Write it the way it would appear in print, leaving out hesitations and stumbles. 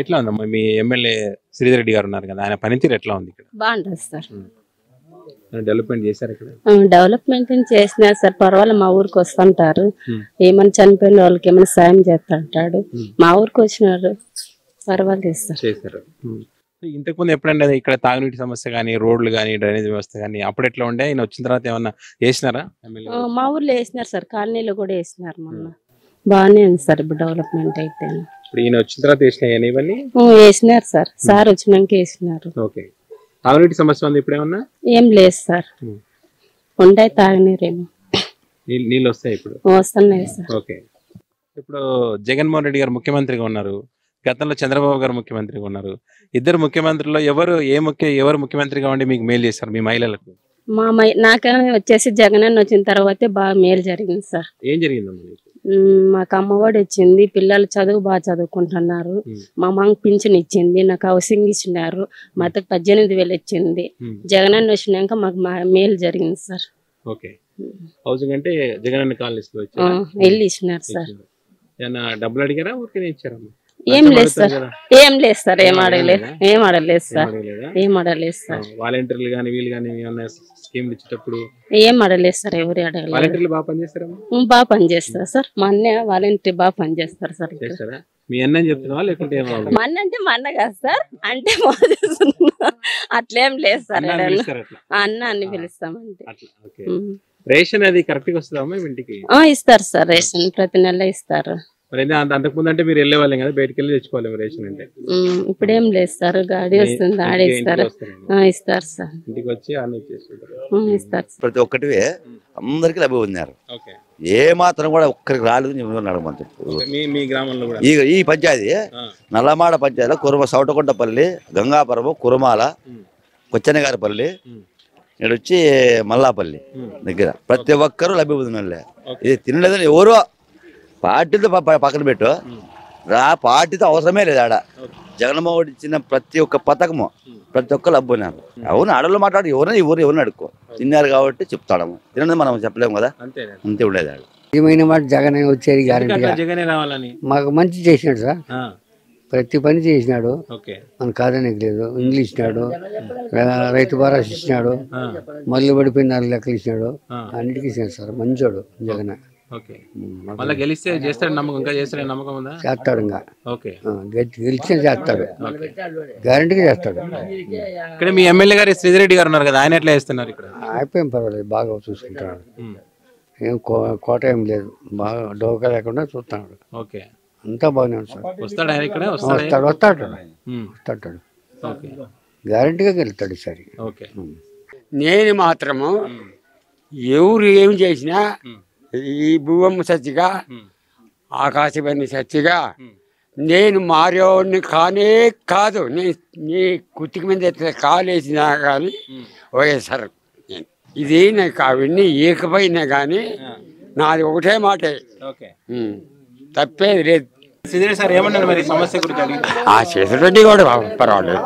ఎట్లా ఉందమ్మా మీ ఎమ్మెల్యే శ్రీధర్ రెడ్డి గారు ఉన్నారు కదా, ఆయన పనితీరు ఎట్లా ఉంది ఇక్కడ? బాగుంటుంది సార్. డెవలప్మెంట్ చేశారు ఇక్కడ? డెవలప్మెంట్ చేసినారు సార్, పర్వాలేదు. మా ఊరికి వస్తుంటారు, ఏమైనా చనిపోయిన వాళ్ళకి ఏమైనా సాయం చేస్తుంటాడు. మా ఊరికి వచ్చినారు, పర్వాలేదు సార్. చేశారు. ఇంతకు ముందు ఎప్పుడైనా ఇక్కడ తాగునీటి సమస్య కానీ, రోడ్లు కానీ, డ్రైనేజ్ వ్యవస్థ కానీ అప్పుడు ఎట్లా ఉండే? ఆయన వచ్చిన తర్వాత ఏమన్నా వేసినారా? మా ఊర్లో వేసినారు సార్, కాలనీలో కూడా వేసినారు మొన్న. బాగానే ఉంది సార్ ఇప్పుడు డెవలప్మెంట్ అయితే. ఇప్పుడు ఈయన వచ్చిన తర్వాత వేసినాయి ఇవన్నీ? వేసినారు సార్, సార్ వచ్చినాక వేసినారు. ఓకే. తాగునీటి సమస్య ఉంది ఇప్పుడు ఏమన్నా? ఏం లేదు సార్, ఉంటాయి తాగనీరేమో. నీళ్ళు వస్తాయి ఇప్పుడు? వస్తున్నాయి సార్. ఓకే. ఇప్పుడు జగన్మోహన్ రెడ్డి గారు ముఖ్యమంత్రిగా ఉన్నారు, గతంలో చంద్రబాబు గారు ముఖ్యమంత్రిగా ఉన్నారు. ఇద్దరు ముఖ్యమంత్రుల్లో ఎవరు ముఖ్యమంత్రిగా ఉండి మీకు మేలు చేస్తారు మీ మహిళలకు? నాకైనా వచ్చేసి జగన్ అన్న వచ్చిన తర్వాతే బాగా మేలు జరిగింది సార్. ఏం జరిగిందమ్మా? మాకు అమ్మఒడి వచ్చింది, పిల్లలు చదువు బాగా చదువుకుంటున్నారు. మా అమ్మకి పింఛన్ ఇచ్చింది, నాకు హౌసింగ్ ఇచ్చినారు, మా అత్తకు 18,000 ఇచ్చింది. జగన్ అన్న వచ్చినాక మాకు మేలు జరిగింది సార్. ఓకే. హౌసింగ్ అంటే జగన్ అన్న కాలనీ ఇల్లు ఇచ్చినారు సార్. డబ్బులు అడిగారా, ఊరికే ఇచ్చారమ్మా? ఏం లేదు సార్, ఏం లేదు సార్, ఏం అడగలేదు సార్, ఏం అడగలేదు సార్. వాలంటీర్లు కానీ వీళ్ళు కానీ ఏమన్నా స్కీమ్ ఇచ్చేటప్పుడు ఏం అడగలేదు సార్, ఎవరు అడగలేదు. వాలంటీర్లు బాగా పనిచేస్తారమ్మా? బాగా పనిచేస్తారు సార్, మా అన్న వాలంటీర్ బాగా పనిచేస్తారు సార్. మీ అన్న చెప్తున్నావా లేకుంటే? మా అన్న అంటే మా అన్న కాదు సార్, అంటే అట్లేం లేదు సార్, అన్న అని పిలుస్తామంటే. రేషన్ అది కరెక్ట్ గా వస్తుందమ్మా ఇంటికి? ఇస్తారు సార్, రేషన్ ప్రతి నెల ఇస్తారు. అంతకు ముందు అంటే మీరు వెళ్ళే వాళ్ళం కదా, బయటకు వెళ్ళి తెచ్చుకోవాలి రేషన్ అంటే. ఇప్పుడేం లేదు సార్, గాడి వస్తుంది, ఆడే ఇస్తారు. ఇస్తారు సార్, ఇంటికి వచ్చి అన్ని ఇస్తారు. ప్రతి ఒక్కటి అందరికి లభ్య పొందారు. ఏ మాత్రం కూడా ఒక్కరికి రాలేదు. మీ గ్రామంలో కూడా ఈ పంచాయతీ నల్లమాడ పంచాయతీలో సౌటకొండపల్లి, గంగాపురము, కురుమాల, కొచ్చనగారిపల్లి, ఇక్కడ వచ్చి మల్లాపల్లి దగ్గర ప్రతి ఒక్కరూ లభ్య పొందిన. ఇది తినలేదని ఎవరో పార్టీతో పక్కన పెట్టు, పార్టీతో అవసరమే లేదు. ఆడ జగన్మోహన్ ఇచ్చిన ప్రతి ఒక్క పథకము ప్రతి ఒక్కరు లబ్బున్నారు. అవును, అడవులు మాట్లాడి ఎవరిని అడుక్కో తిన్నారు కాబట్టి చెప్తాడము. తినది మనం చెప్పలేము కదా, అంతే ఉండేది. ఆడ ఏమైనా మాట జగన్ వచ్చేది గ్యారెంటీ మాకు మంచి చేసినాడు సార్, ప్రతి పని చేసినాడు. మన కాదని లేదు. ఇంగ్లీష్ ఇచ్చినాడు, రైతు భరోసా ఇచ్చినాడు, మళ్ళీ పడిపోయిన 4 లెక్కలు ఇచ్చినాడు, అన్నిటికీ ఇచ్చినాడు సార్. మంచోడు జగన్. చేస్తాడు, ఇంకా గెలిచిన చేస్తాడు, గ్యారెంటీగా చేస్తాడు. ఇక్కడ మీ ఎమ్మెల్యే గారు శ్రీధర్ రెడ్డి గారు ఉన్నారు కదా, ఆయన ఎట్లా చేస్తున్నారు ఇక్కడ? అయిపోయాం, పర్వాలేదు, బాగా చూసుకుంటున్నాడు. ఏం కోట ఏం లేదు, బాగా డోకా లేకుండా చూస్తున్నాడు. అంతా బాగానే ఉంది సార్. వస్తాడు గ్యారెంటీగా గెలుస్తాడు ఈసారి. నేను మాత్రము ఎవరు ఏం చేసినా ఈ భూవమ్మ సత్తిగా, ఆకాశవాణి సత్తిగా నేను మారేవాడిని కానే కాదు. నీ కుత్తికి మీద కాలేసినా కానీ వైఎస్ఆర్. ఇది నాకు అవన్నీ ఏకపోయినా కానీ నాది ఒకటే మాటే, తప్పేది లేదు. శ్రీధర్ సార్ ఏమన్నారు మరి సమస్య గురించి? ఆ చేసేటట్టు కూడా పర్వాలేదు.